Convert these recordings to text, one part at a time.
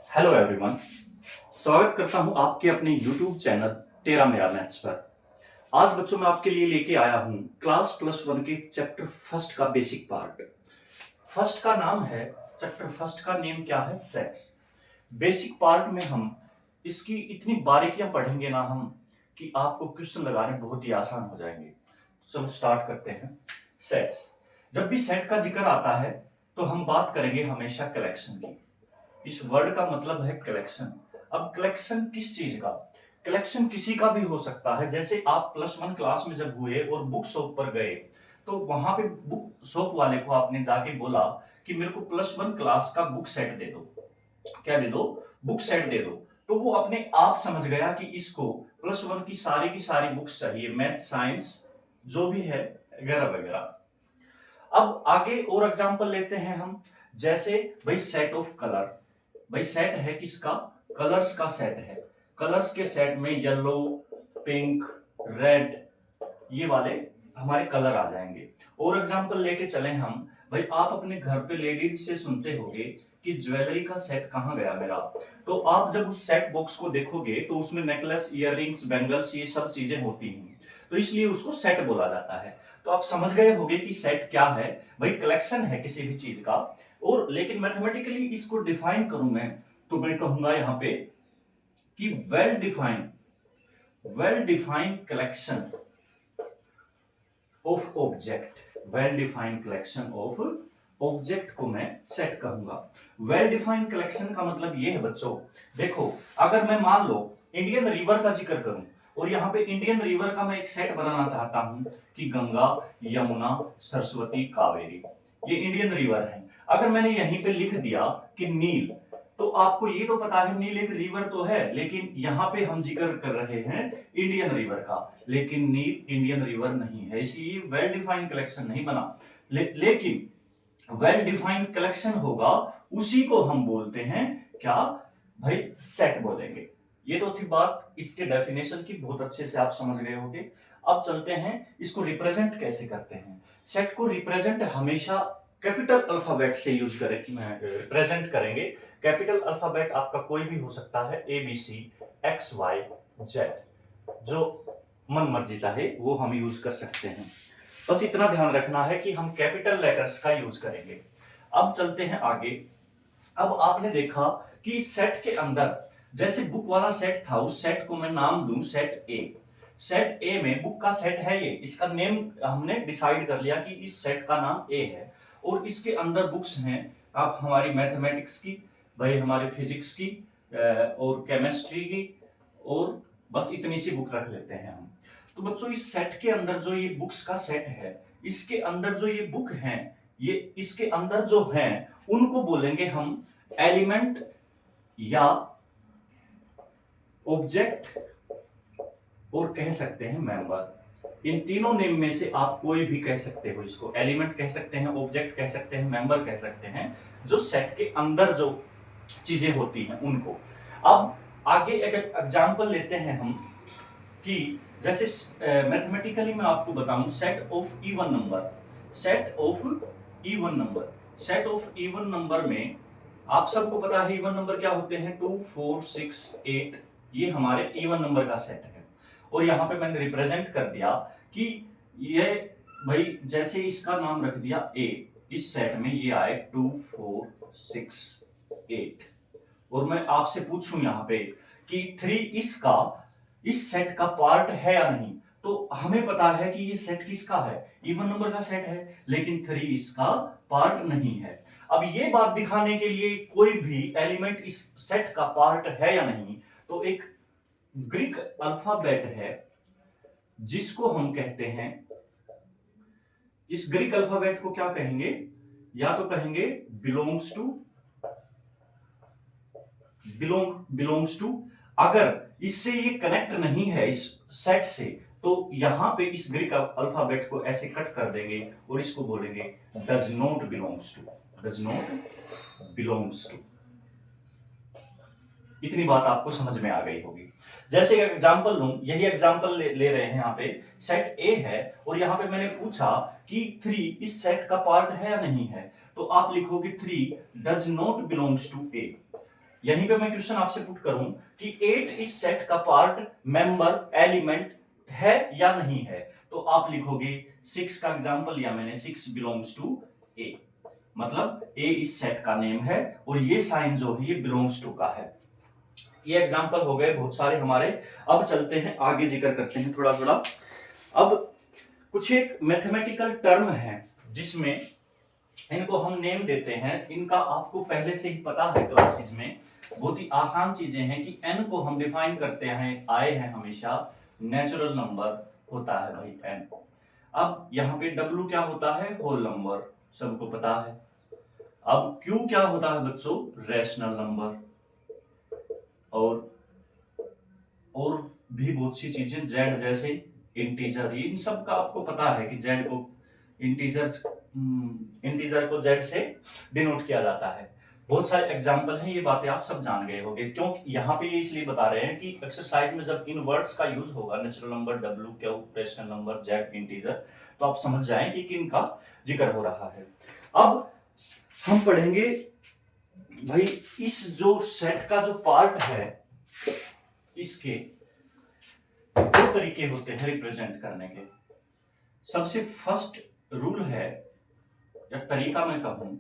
Hello everyone. स्वागत करता हूं आपके अपने यूट्यूब चैनल तेरा मेरा मैथ्स पर। आज बच्चों मैं आपके लिए लेके आया हूं क्लास प्लस वन के चैप्टर फर्स्ट का बेसिक पार्ट। फर्स्ट का नाम है, चैप्टर फर्स्ट का नेम क्या है? सेट्स। बेसिक पार्ट में हम इसकी इतनी बारीकियां पढ़ेंगे ना हम कि आपको क्वेश्चन लगाने बहुत ही आसान हो जाएंगे। चलो स्टार्ट करते हैं। सेट्स। जब भी सेट का जिक्र आता है तो हम बात करेंगे हमेशा कलेक्शन की। इस वर्ड का मतलब है कलेक्शन। अब कलेक्शन किस चीज का? कलेक्शन किसी का भी हो सकता है। जैसे आप प्लस वन क्लास में जब हुए और बुक शॉप पर गए तो वहां पे बुक शॉप वाले को आपने जाके बोला कि मेरे को प्लस वन क्लास का बुक सेट दे दो। क्या दे दो? बुक सेट दे दो। तो वो अपने आप समझ गया कि इसको प्लस वन की सारी बुक्स चाहिए, मैथ साइंस जो भी है वगैरह वगैरह। अब आगे और एग्जांपल लेते हैं हम। जैसे भाई सेट ऑफ कलर। भाई सेट है किसका? कलर्स का सेट है। कलर्स के सेट में येलो, पिंक, रेड, ये वाले हमारे कलर आ जाएंगे। और एग्जांपल लेके चले हम। भाई आप अपने घर पे लेडीज से सुनते होंगे कि ज्वेलरी का सेट कहाँ गया मेरा। तो आप जब उस सेट बॉक्स को देखोगे तो उसमें नेकलेस, इयररिंग्स, बैंगल्स, ये सब चीजें होती हैं। तो इसलिए उसको सेट बोला जाता है। तो आप समझ गए होंगे कि सेट क्या है। भाई कलेक्शन है किसी भी चीज का। और लेकिन मैथमेटिकली इसको डिफाइन करूं मैं तो मैं कहूंगा यहां पे कि well defined collection of object. Well defined collection of object को मैं सेट कहूंगा। वेल डिफाइंड कलेक्शन का मतलब ये है बच्चों, देखो अगर मैं मान लो इंडियन रिवर का जिक्र करूं और यहाँ पे इंडियन रिवर का मैं एक सेट बनाना चाहता हूं कि गंगा, यमुना, सरस्वती, कावेरी, ये इंडियन रिवर है। अगर मैंने यहीं पे लिख दिया कि नील, तो आपको ये तो पता है नील एक रिवर तो है, लेकिन यहाँ पे हम जिक्र कर रहे हैं इंडियन रिवर का, लेकिन नील इंडियन रिवर नहीं है, इसलिए वेल डिफाइंड कलेक्शन नहीं बना। लेकिन वेल डिफाइंड कलेक्शन होगा उसी को हम बोलते हैं क्या? भाई सेट बोलेंगे। ये तो थी बात इसके डेफिनेशन की, बहुत अच्छे से आप समझ गए होंगे। अब चलते हैं इसको रिप्रेजेंट कैसे करते हैं। सेट को रिप्रेजेंट हमेशा कैपिटल अल्फाबेट से यूज करें, रिप्रेजेंट करेंगे। कैपिटल अल्फाबेट आपका कोई भी हो सकता है, A B C X Y Z, जो मन मर्जी चाहे वो हम यूज कर सकते हैं। बस इतना ध्यान रखना है कि हम कैपिटल लेटर्स का यूज करेंगे। अब चलते हैं आगे। अब आपने देखा कि सेट के अंदर जैसे बुक वाला सेट था, उस सेट को मैं नाम दूं सेट ए। सेट ए में बुक का सेट है, ये इसका नेम हमने डिसाइड कर लिया कि इस सेट का नाम ए है। और इसके अंदर बुक्स हैं आप हमारी मैथमेटिक्स की, भाई हमारे फिजिक्स की, और केमिस्ट्री की, और बस इतनी सी बुक रख लेते हैं हम। तो बच्चों इस सेट के अंदर जो ये बुक्स का सेट है, इसके अंदर जो ये बुक हैं, ये इसके अंदर जो हैं उनको बोलेंगे हम एलिमेंट या ऑब्जेक्ट, और कह सकते हैं मेंबर। इन तीनों नेम में से आप कोई भी कह सकते हो। इसको एलिमेंट कह सकते हैं, ऑब्जेक्ट कह सकते हैं, मेंबर कह सकते हैं, जो सेट के अंदर जो चीजें होती हैं उनको। अब आगे एक एग्जांपल लेते हैं हम कि जैसे मैथमेटिकली मैं आपको बताऊं set of even number. Set of even number, set of even number में आप सबको पता है इवन नंबर क्या होते हैं? 2 4 6 8, ये हमारे इवन नंबर का सेट है। और यहां पे मैंने रिप्रेजेंट कर दिया कि ये भाई जैसे इसका नाम रख दिया ए, इस सेट में ये आए 2 4 6 8। और मैं आपसे पूछूं यहाँ पे कि 3 इसका इस सेट का पार्ट है या नहीं, तो हमें पता है कि ये सेट किसका है? इवन नंबर का सेट है, लेकिन 3 इसका पार्ट नहीं है। अब ये बात दिखाने के लिए कोई भी एलिमेंट इस सेट का पार्ट है या नहीं, तो एक ग्रीक अल्फाबेट है जिसको हम कहते हैं, इस ग्रीक अल्फाबेट को क्या कहेंगे? या तो कहेंगे बिलोंग्स टू, बिलोंग्स टू। अगर इससे ये कनेक्ट नहीं है इस सेट से, तो यहां पे इस ग्रीक अल्फाबेट को ऐसे कट कर देंगे और इसको बोलेंगे does not belongs to, does not belongs to. इतनी बात आपको समझ में आ गई होगी। जैसे एग्जांपल लूं, यही एग्जांपल ले रहे हैं। यहाँ पे सेट ए है और यहाँ पे मैंने पूछा कि 3 इस सेट का पार्ट है या नहीं है, तो आप लिखोगे 3 डज नॉट बिलोंग्स टू ए। यहीं पे मैं क्वेश्चन आपसे पुट करूं कि 8 इस सेट का पार्ट, मेंबर, एलिमेंट है या नहीं है, तो आप लिखोगे 6 का एग्जांपल लिया मैंने, 6 बिलोंग्स टू ए, मतलब ए इस सेट का नेम है और ये साइन जो है ये बिलोंग्स टू का है। ये एग्जांपल हो गए बहुत सारे हमारे। अब चलते हैं आगे, जिक्र करते हैं थोड़ा थोड़ा। अब कुछ एक मैथमेटिकल टर्म है जिसमें इनको हम नेम देते हैं, इनका आपको पहले से ही पता है क्लासेस में, बहुत ही आसान चीजें हैं कि n को हम डिफाइन करते हैं, आए हैं हमेशा नेचुरल नंबर होता है भाई n। अब यहाँ पे w क्या होता है, होल नंबर, सबको पता है। अब q क्या होता है बच्चों, रैशनल नंबर, और भी बहुत सी चीजें, z जैसे इंटीजर, इन सब का आपको पता है कि z को इंटीजर को z से डिनोट किया जाता है। बहुत सारे एग्जाम्पल हैं, ये बातें आप सब जान गए होंगे। क्यों यहाँ पे ये इसलिए बता रहे हैं कि एक्सरसाइज में जब इन वर्ड्स का यूज होगा, natural number, w, q, rational number, z, integer, तो आप समझ जाएं कि किन का जिक्र हो रहा है। अब हम पढ़ेंगे भाई इस जो सेट का जो पार्ट है, इसके दो तरीके होते हैं रिप्रेजेंट करने के। सबसे फर्स्ट रूल है, या तरीका मैं कहूं,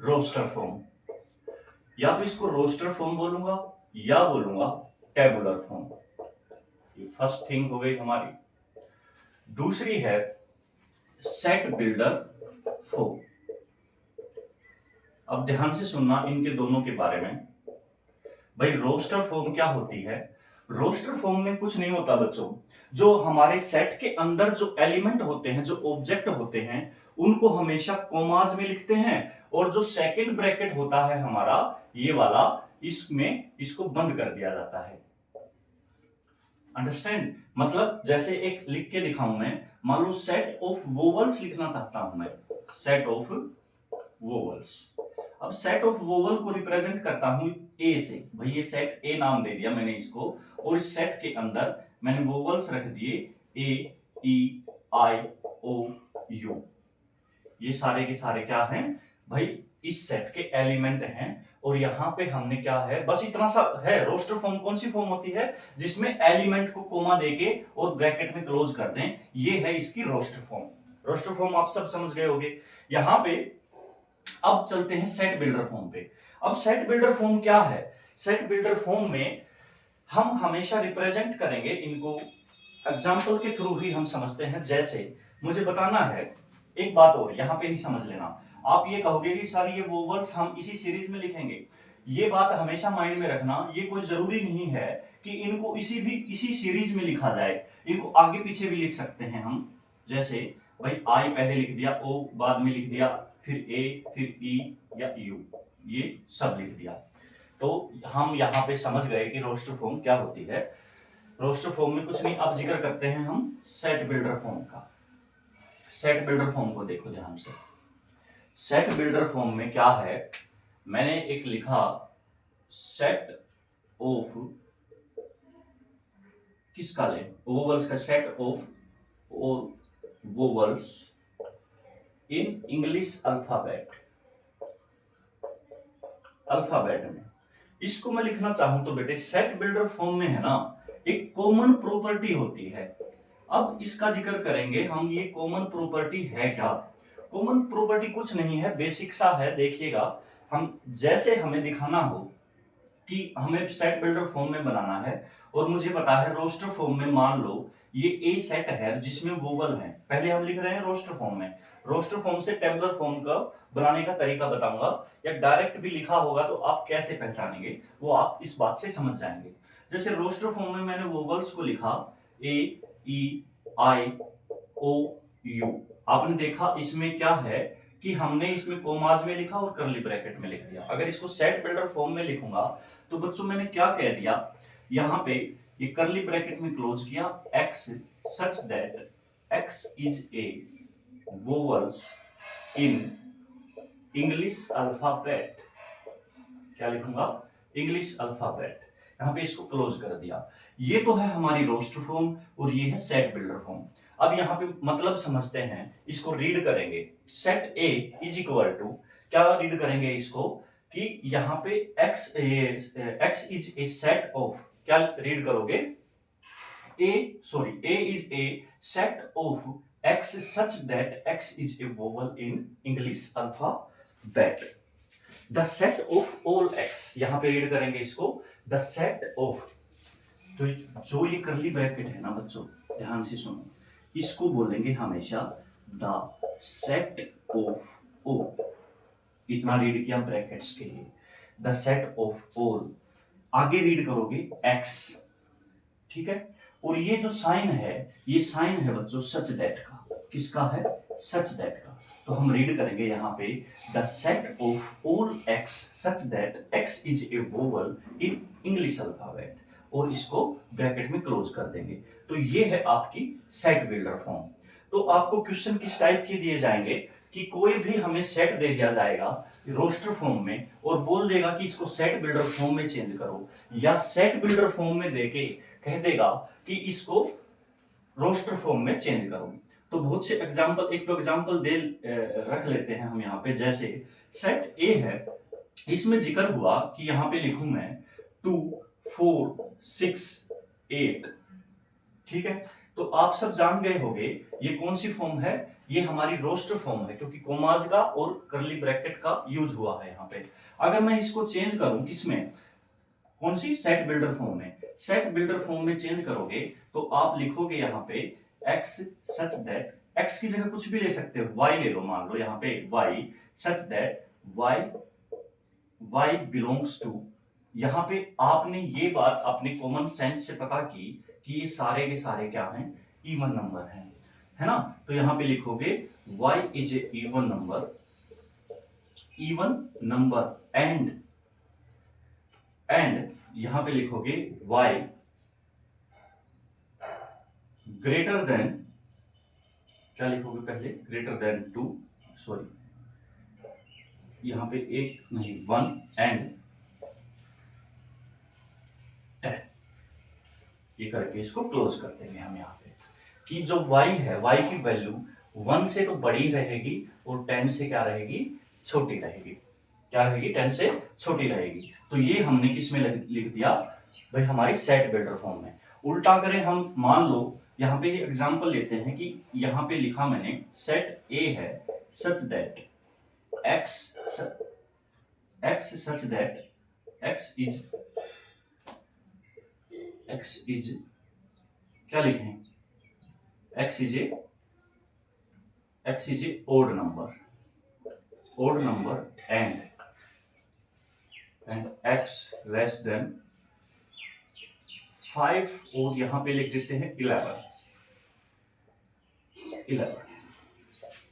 रोस्टर फॉर्म। या तो इसको रोस्टर फॉर्म बोलूंगा या बोलूंगा टेबुलर फॉर्म। ये फर्स्ट थिंग हो गई हमारी। दूसरी है सेट बिल्डर फॉर्म। अब ध्यान से सुनना इनके दोनों के बारे में। भाई रोस्टर फॉर्म क्या होती है, रोस्टर फॉर्म में कुछ नहीं होता बच्चों, जो हमारे सेट के अंदर जो एलिमेंट होते हैं, जो ऑब्जेक्ट होते हैं, उनको हमेशा कोमास में लिखते हैं, और जो सेकंड ब्रैकेट होता है हमारा ये वाला, इसमें इसको बंद कर दिया जाता है। अंडरस्टैंड, मतलब जैसे एक लिख के दिखाऊं मैं, मान लो सेट ऑफ वोवल्स लिखना चाहता हूं मैं, सेट ऑफ वोवल्स। अब सेट ऑफ वोवल को रिप्रेजेंट करता हूं ए से, भाई ये सेट ए नाम दे दिया मैंने इसको, और इस सेट के अंदर मैंने वोवल्स रख दिए ए, ई, आई, ओ, यू। ये सारे के सारे क्या हैं भाई, इस सेट के एलिमेंट हैं। और यहां पे हमने क्या है, बस इतना सा है। रोस्टर फॉर्म कौन सी फॉर्म होती है, जिसमें एलिमेंट को कोमा देके और ब्रैकेट में क्लोज कर दें, ये है इसकी रोस्टर फॉर्म। रोस्टर फॉर्म आप सब समझ गए होंगे। यहां पे अब चलते हैं सेट बिल्डर फॉर्म पे। अब सेट बिल्डर फॉर्म क्या है, सेट बिल्डर फॉर्म में हम हमेशा रिप्रेजेंट करेंगे इनको एग्जाम्पल के थ्रू ही हम समझते हैं। जैसे मुझे बताना है एक बात और, यहां पे ही समझ लेना। आप ये कहोगे कि सर ये वोवल्स हम इसी सीरीज में लिखेंगे, ये बात हमेशा माइंड में रखना, ये कोई जरूरी नहीं है कि इनको इसी सीरीज में लिखा जाए, इनको आगे पीछे भी लिख सकते हैं हम। जैसे भाई आई पहले लिख दिया, ओ बाद में लिख दिया, फिर ए, फिर ई या यू, ये सब लिख दिया। तो हम यहाँ पे समझ गए कि रोस्टर फॉर्म क्या होती है। रोस्टर फॉर्म में कुछ नहीं। अब जिक्र करते हैं हम सेट बिल्डर फॉर्म का। सेट बिल्डर फॉर्म को देखो ध्यान से। सेट बिल्डर फॉर्म में क्या है, मैंने एक लिखा सेट ऑफ, किसका ले, वोवल्स का, set of vowels in English alphabet. Alphabet में इसको मैं लिखना चाहूं तो बेटे, सेट बिल्डर फॉर्म में है ना एक कॉमन प्रॉपर्टी होती है। अब इसका जिक्र करेंगे हम, ये कॉमन प्रॉपर्टी है क्या। कॉमन प्रॉपर्टी कुछ नहीं है, बेसिक सा है। देखिएगा, हम जैसे हमें दिखाना हो कि हमें सेट बिल्डर फॉर्म में बनाना है, और मुझे पता है रोस्टर फॉर्म में मान लो ये ए सेट है जिसमें वोवल है, पहले हम लिख रहे हैं रोस्टर फॉर्म में। रोस्टर फॉर्म से टेबुलर फॉर्म का बनाने का तरीका बताऊंगा, या डायरेक्ट भी लिखा होगा तो आप कैसे पहचानेंगे वो आप इस बात से समझ जाएंगे। जैसे रोस्टर फॉर्म में मैंने वोवल्स को लिखा ए, ई, आई, ओ, यू। आपने देखा इसमें क्या है कि हमने इसमें कोमाज में लिखा और करली ब्रैकेट में लिख दिया। अगर इसको सेट बिल्डर फॉर्म में लिखूंगा तो बच्चों मैंने क्या कह दिया, यहां पे ये करली ब्रैकेट में क्लोज किया, x such that x is A vowels in English alphabet. क्या लिखूंगा, इंग्लिश अल्फाबेट। यहां पे इसको क्लोज कर दिया। ये तो है हमारी रोस्टर फॉर्म और ये है सेट बिल्डर फॉर्म। अब यहाँ पे मतलब समझते हैं, इसको रीड करेंगे। Set A is equal to, क्या रीड करेंगे इसको कि यहाँ पे x is a set of, क्या रीड करोगे, A is a set of x such that x is a vowel in English alphabet. The set of all x, यहां पे रीड करेंगे इसको, the set of, तो जो ये करली ब्रैकेट है ना बच्चों, ध्यान से सुनो, इसको बोलेंगे हमेशा the set of all, इतना रीड किया ब्रैकेट्स के लिए, the set of all, आगे रीड करोगे x, ठीक है। और ये जो साइन है, ये साइन है बच्चों सच दैट का, किसका है, सच दैट का। तो हम रीड करेंगे यहाँ पे the set of all X such that X is A vowel in English alphabet, और इसको ब्रैकेट में क्लोज कर देंगे। तो ये है आपकी सेट बिल्डर फॉर्म। तो आपको क्वेश्चन किस टाइप के दिए जाएंगे कि कोई भी हमें सेट दे दिया जाएगा रोस्टर फॉर्म में और बोल देगा कि इसको सेट बिल्डर फॉर्म में चेंज करो, या सेट बिल्डर फॉर्म में देके कह देगा कि इसको रोस्टर फॉर्म में चेंज करो। तो बहुत से एग्जांपल, एक तो एग्जांपल दे रख लेते हैं हम यहाँ पे। जैसे सेट ए है, इसमें जिक्र हुआ कि यहाँ पे लिखूं मैं 2 4 6 8, ठीक है। तो आप सब जान गए होंगे ये कौन सी फॉर्म है, ये हमारी रोस्टर फॉर्म है, क्योंकि कोमाज का और करली ब्रैकेट का यूज हुआ है यहाँ पे। अगर मैं इसको चेंज करूं किसमें, कौन सी, सेट बिल्डर फॉर्म में, सेट बिल्डर फॉर्म में चेंज करोगे तो आप लिखोगे यहाँ पे x सच दैट, x की जगह कुछ भी ले सकते हो, y ले लो, मान लो यहाँ पे y such that y belongs to, यहाँ पे आपने ये बात अपने कॉमन सेंस से पता की कि ये सारे के सारे क्या हैं, इवन नंबर हैं, है ना। तो यहाँ पे लिखोगे y is a even number and यहां पे लिखोगे y ग्रेटर देन, क्या लिखोगे पहले, ग्रेटर देन 2, सॉरी यहां पे एक नहीं 1 एंड 10, ये करके इसको क्लोज कर देंगे हम यहाँ पे कि जो y है, y की वैल्यू 1 से तो बड़ी रहेगी और 10 से क्या रहेगी, छोटी रहेगी, क्या रहेगी, 10 से छोटी रहेगी। तो ये हमने किस में लिख दिया भाई, हमारी सेट बिल्डर फॉर्म में। उल्टा करें हम, मान लो यहाँ पे एग्जांपल लेते हैं कि यहाँ पे लिखा मैंने सेट ए है such that x such that x is क्या लिखें, x is a odd number and x less than 5, और यहां पे लिख देते हैं 11।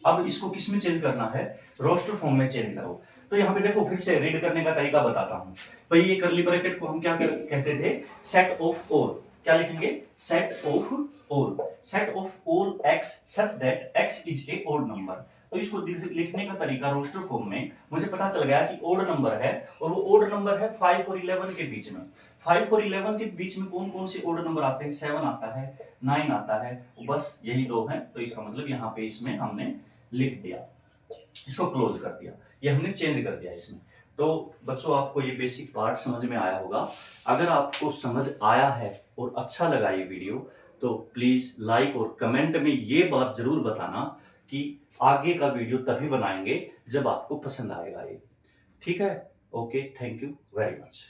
अब इसको किस में चेंज करना है, रोस्टर फॉर्म में चेंज करो। तो यहाँ पे देखो, फिर से रीड करने का तरीका बताता हूं भाई। ये करली ब्रैकेट को हम क्या कहते थे, सेट ऑफ ऑल, क्या लिखेंगे, set of all X such that X is a odd number. तो इसको लिखने का तरीका रोस्टर फॉर्म में मुझे पता चल गया कि ओड नंबर है, और वो ओड नंबर है 5 और 11 के बीच में। 5 और 11 के बीच में कौन कौन से ओड नंबर आते हैं, 7 आता है, 9 आता है, बस यही दो हैं। तो इसका मतलब यहाँ पे इसमें हमने लिख दिया, इसको क्लोज कर दिया, ये हमने चेंज कर दिया इसमें। तो बच्चों आपको ये बेसिक पार्ट समझ में आया होगा। अगर आपको समझ आया है और अच्छा लगा ये वीडियो, तो प्लीज लाइक और कमेंट में ये बात जरूर बताना कि आगे का वीडियो तभी बनाएंगे जब आपको पसंद आएगा ये, ठीक है। Okay, thank you very much.